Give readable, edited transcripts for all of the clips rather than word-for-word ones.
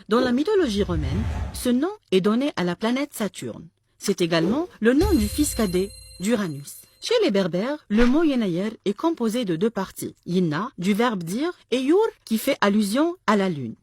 Dans la mythologie romaine, ce nom est donné à la planète Saturne. C'est également le nom du fils cadet d'Uranus. Chez les Berbères, le mot Yenayer est composé de deux parties. Yinna, du verbe dire, et Yur, qui fait allusion à la lune.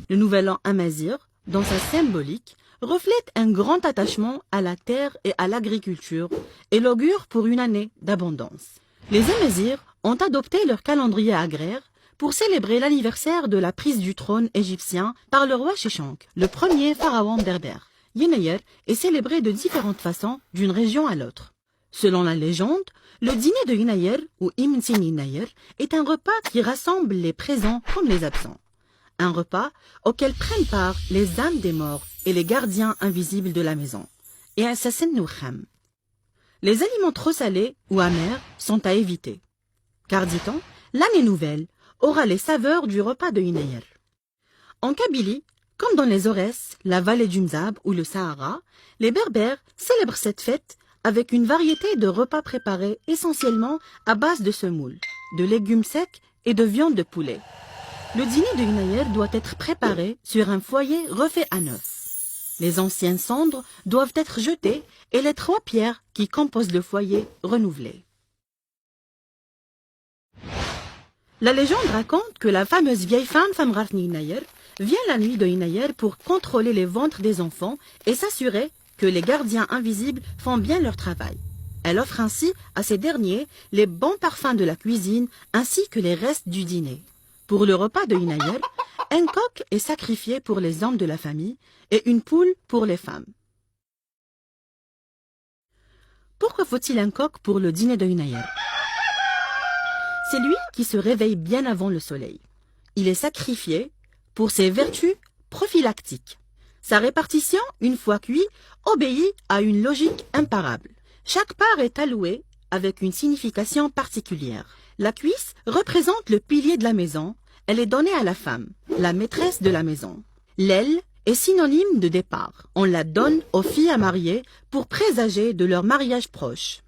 Le nouvel an amazigh, dans sa symbolique, reflète un grand attachement à la terre et à l'agriculture et l'augure pour une année d'abondance. Les Amazirs ont adopté leur calendrier agraire pour célébrer l'anniversaire de la prise du trône égyptien par le roi Sheshank, le premier pharaon berbère. Yenayer est célébré de différentes façons d'une région à l'autre. Selon la légende, le dîner de Yenayer ou Imtsin Yenayer est un repas qui rassemble les présents comme les absents. Un repas auquel prennent part les âmes des morts et les gardiens invisibles de la maison, et un sassin noukham. Les aliments trop salés ou amers sont à éviter, car dit-on, l'année nouvelle aura les saveurs du repas de Yenayer. En Kabylie, comme dans les Aurès, la vallée du Mzab ou le Sahara, les Berbères célèbrent cette fête avec une variété de repas préparés essentiellement à base de semoule, de légumes secs et de viande de poulet. Le dîner de Yenayer doit être préparé sur un foyer refait à neuf. Les anciennes cendres doivent être jetées et les 3 pierres qui composent le foyer renouvelées. La légende raconte que la fameuse vieille femme Famrafni Yenayer vient la nuit de Yenayer pour contrôler les ventres des enfants et s'assurer que les gardiens invisibles font bien leur travail. Elle offre ainsi à ces derniers les bons parfums de la cuisine ainsi que les restes du dîner. Pour le repas de Yenayer, un coq est sacrifié pour les hommes de la famille et une poule pour les femmes. Pourquoi faut-il un coq pour le dîner de Yenayer? C'est lui qui se réveille bien avant le soleil. Il est sacrifié pour ses vertus prophylactiques. Sa répartition, une fois cuit, obéit à une logique imparable. Chaque part est allouée avec une signification particulière. La cuisse représente le pilier de la maison. Elle est donnée à la femme, la maîtresse de la maison. L'aile est synonyme de départ. On la donne aux filles à marier pour présager de leur mariage proche.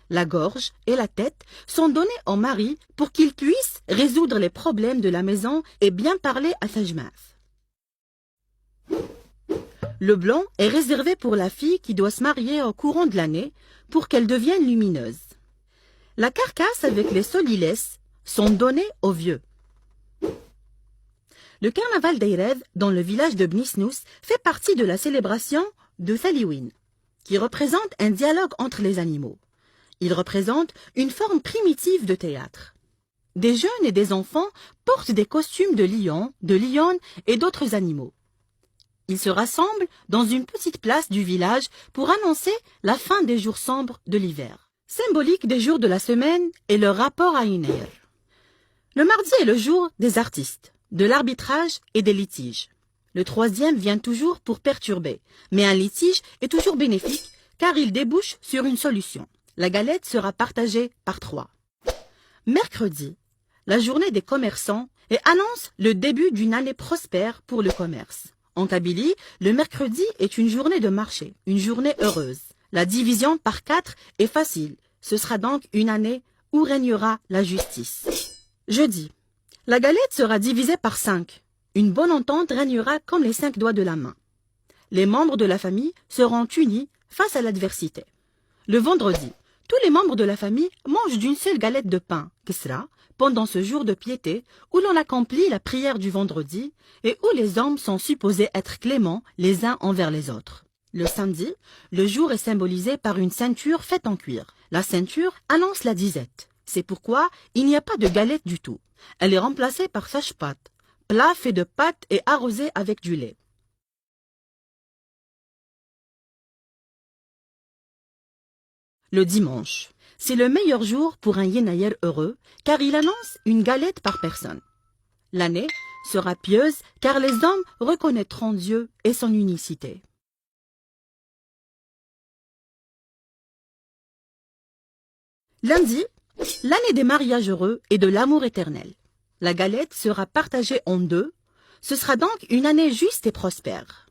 La gorge et la tête sont données au mari pour qu'il puisse résoudre les problèmes de la maison et bien parler à sa jmaf. Le blanc est réservé pour la fille qui doit se marier au courant de l'année pour qu'elle devienne lumineuse. La carcasse avec les solilès sont données aux vieux. Le carnaval d'Erev dans le village de Bnisnous fait partie de la célébration de Thaliwin, qui représente un dialogue entre les animaux. Il représente une forme primitive de théâtre. Des jeunes et des enfants portent des costumes de lion, de lionne et d'autres animaux. Ils se rassemblent dans une petite place du village pour annoncer la fin des jours sombres de l'hiver. Symbolique des jours de la semaine est leur rapport à Yenayer. Le mardi est le jour des artistes, de l'arbitrage et des litiges. Le 3e vient toujours pour perturber, mais un litige est toujours bénéfique car il débouche sur une solution. La galette sera partagée par 3. Mercredi, la journée des commerçants et annonce le début d'une année prospère pour le commerce. En Kabylie, le mercredi est une journée de marché, une journée heureuse. La division par 4 est facile. Ce sera donc une année où régnera la justice. Jeudi, la galette sera divisée par 5. Une bonne entente régnera comme les 5 doigts de la main. Les membres de la famille seront unis face à l'adversité. Le vendredi, tous les membres de la famille mangent d'une seule galette de pain, kisra, pendant ce jour de piété où l'on accomplit la prière du vendredi et où les hommes sont supposés être cléments les uns envers les autres. Le samedi, le jour est symbolisé par une ceinture faite en cuir. La ceinture annonce la disette. C'est pourquoi il n'y a pas de galette du tout. Elle est remplacée par sashpat, plat fait de pâte et arrosé avec du lait. Le dimanche, c'est le meilleur jour pour un Yenayer heureux car il annonce une galette par personne. L'année sera pieuse car les hommes reconnaîtront Dieu et son unicité. Lundi, l'année des mariages heureux et de l'amour éternel. La galette sera partagée en 2. Ce sera donc une année juste et prospère.